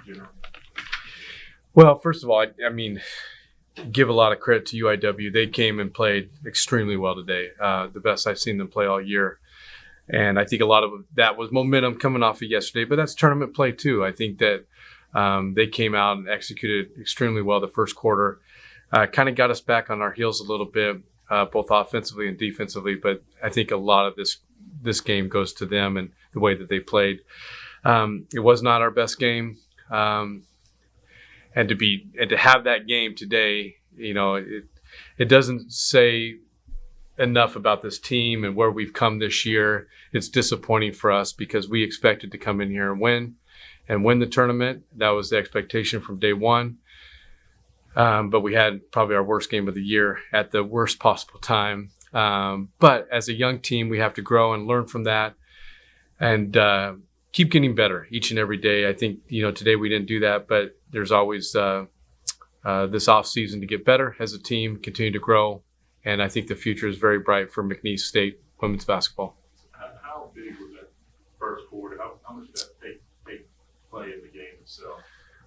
general? Well, first of all, I mean, give a lot of credit to UIW. They came and played extremely well today, the best I've seen them play all year. And I think a lot of that was momentum coming off of yesterday, but that's tournament play too. I think that they came out and executed extremely well the first quarter, kind of got us back on our heels a little bit, both offensively and defensively. But I think a lot of this game goes to them and the way that they played. It was not our best game. And to have that game today, you know, it doesn't say enough about this team and where we've come this year. It's disappointing for us because we expected to come in here and win the tournament. That was the expectation from day one. But we had probably our worst game of the year at the worst possible time. But as a young team, we have to grow and learn from that and keep getting better each and every day. I think, you know, today we didn't do that, but there's always this off season to get better as a team, continue to grow. And I think the future is very bright for McNeese State women's basketball. How big was that first quarter? How much did that take play in the game itself?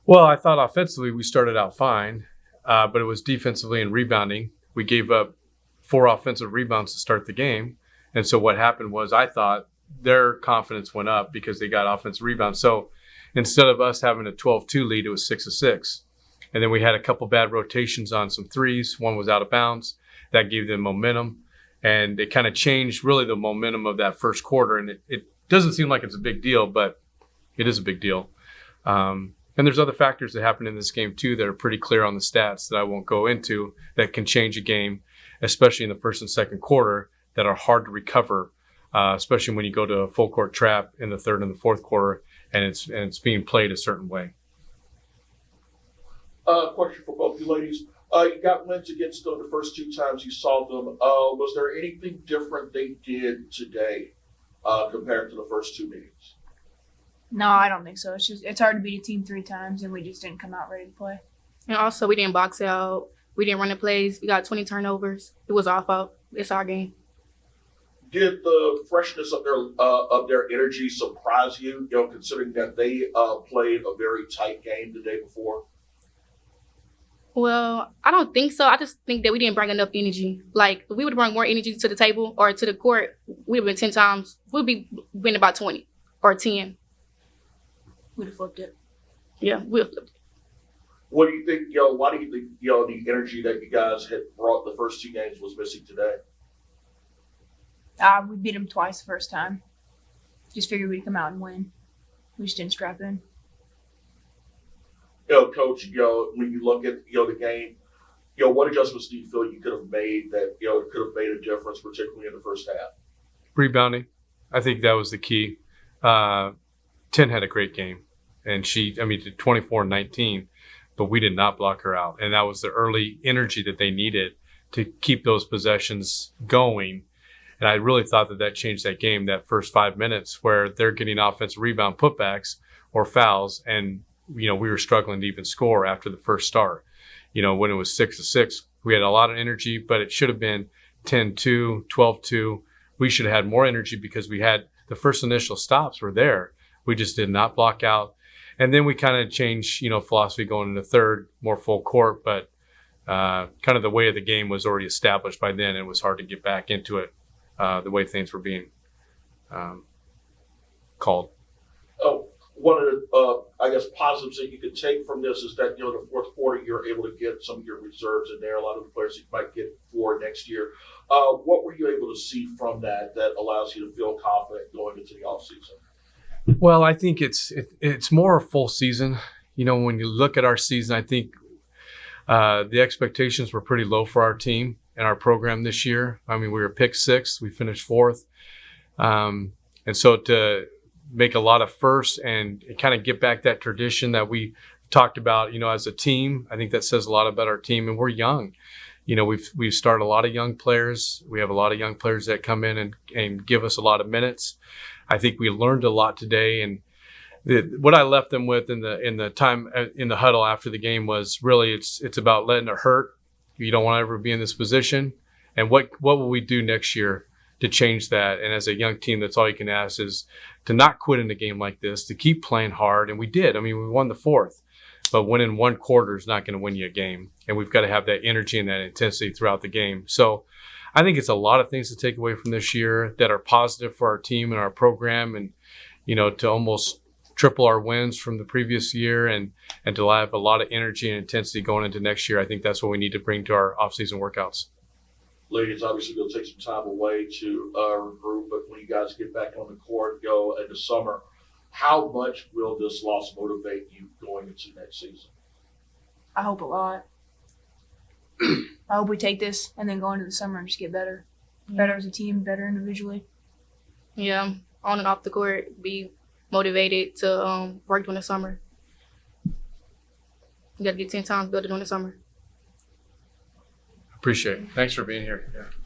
Well, I thought offensively we started out fine, but it was defensively and rebounding. We gave up 4 offensive rebounds to start the game. And so what happened was I thought their confidence went up because they got offensive rebounds. So instead of us having a 12-2 lead, it was 6-6. And then we had a couple bad rotations on some threes. One was out of bounds. That gave them momentum. And it kind of changed really the momentum of that first quarter. And it doesn't seem like it's a big deal, but it is a big deal. And there's other factors that happen in this game too that are pretty clear on the stats that I won't go into that can change a game, especially in the first and second quarter, that are hard to recover, especially when you go to a full court trap in the third and the fourth quarter and it's being played a certain way. Question for both you ladies. You got wins against them the first 2 times you saw them. Was there anything different they did today compared to the first 2 meetings? No, I don't think so. It's hard to beat a team 3 times, and we just didn't come out ready to play. And also, we didn't box out. We didn't run the plays. We got 20 turnovers. It was our fault. It's our game. Did the freshness of their energy surprise you? You know, considering that they played a very tight game the day before. Well, I don't think so. I just think that we didn't bring enough energy. Like, if we would bring more energy to the table or to the court, we'd have been 10 times. We'd be winning about 20 or 10. We'd have flipped it. Yeah, we'd have flipped it. What do you think, why do you think, the energy that you guys had brought the first 2 games was missing today? We beat them twice the first time. Just figured we'd come out and win. We just didn't strap in. Coach, when you look at, the game, what adjustments do you feel you could have made that, could have made a difference, particularly in the first half? Rebounding. I think that was the key. 10 had a great game, and she did 24-19, but we did not block her out. And that was the early energy that they needed to keep those possessions going. And I really thought that changed that game, that first 5 minutes where they're getting offensive rebound putbacks or fouls. And, we were struggling to even score after the first start. When it was 6-6, we had a lot of energy, but it should have been 10-2, 12-2. We should have had more energy because we had the first initial stops were there. We just did not block out. And then we kind of changed, philosophy going into third, more full court, but kind of the way of the game was already established by then. It was hard to get back into it the way things were being called. Oh, one of the, positives that you could take from this is that, the fourth quarter, you're able to get some of your reserves in there, a lot of the players you might get for next year. What were you able to see from that allows you to feel confident going into the offseason? Well, I think it's more a full season. When you look at our season, I think the expectations were pretty low for our team and our program this year. We were picked 6th. We finished 4th. And so to make a lot of firsts and kind of get back that tradition that we talked about, as a team, I think that says a lot about our team. And we're young. We've started a lot of young players. We have a lot of young players that come in and give us a lot of minutes. I think we learned a lot today. And what I left them with in the time in the huddle after the game was really it's about letting it hurt. You don't want to ever be in this position. And what will we do next year to change that. And as a young team, that's all you can ask is to not quit in a game like this, to keep playing hard. And we did. I mean, we won the fourth, but winning one quarter is not going to win you a game. And we've got to have that energy and that intensity throughout the game. So I think it's a lot of things to take away from this year that are positive for our team and our program, and, you know, to almost triple our wins from the previous year and to have a lot of energy and intensity going into next year. I think that's what we need to bring to our off-season workouts. Ladies, obviously going to take some time away to regroup, but when you guys get back on the court, go into summer, how much will this loss motivate you going into next season? I hope a lot. I hope we take this and then go into the summer and just get better. Better as a team, better individually. Yeah, on and off the court, be motivated to work during the summer. You got to get 10 times better during the summer. Appreciate it. Thanks for being here. Yeah.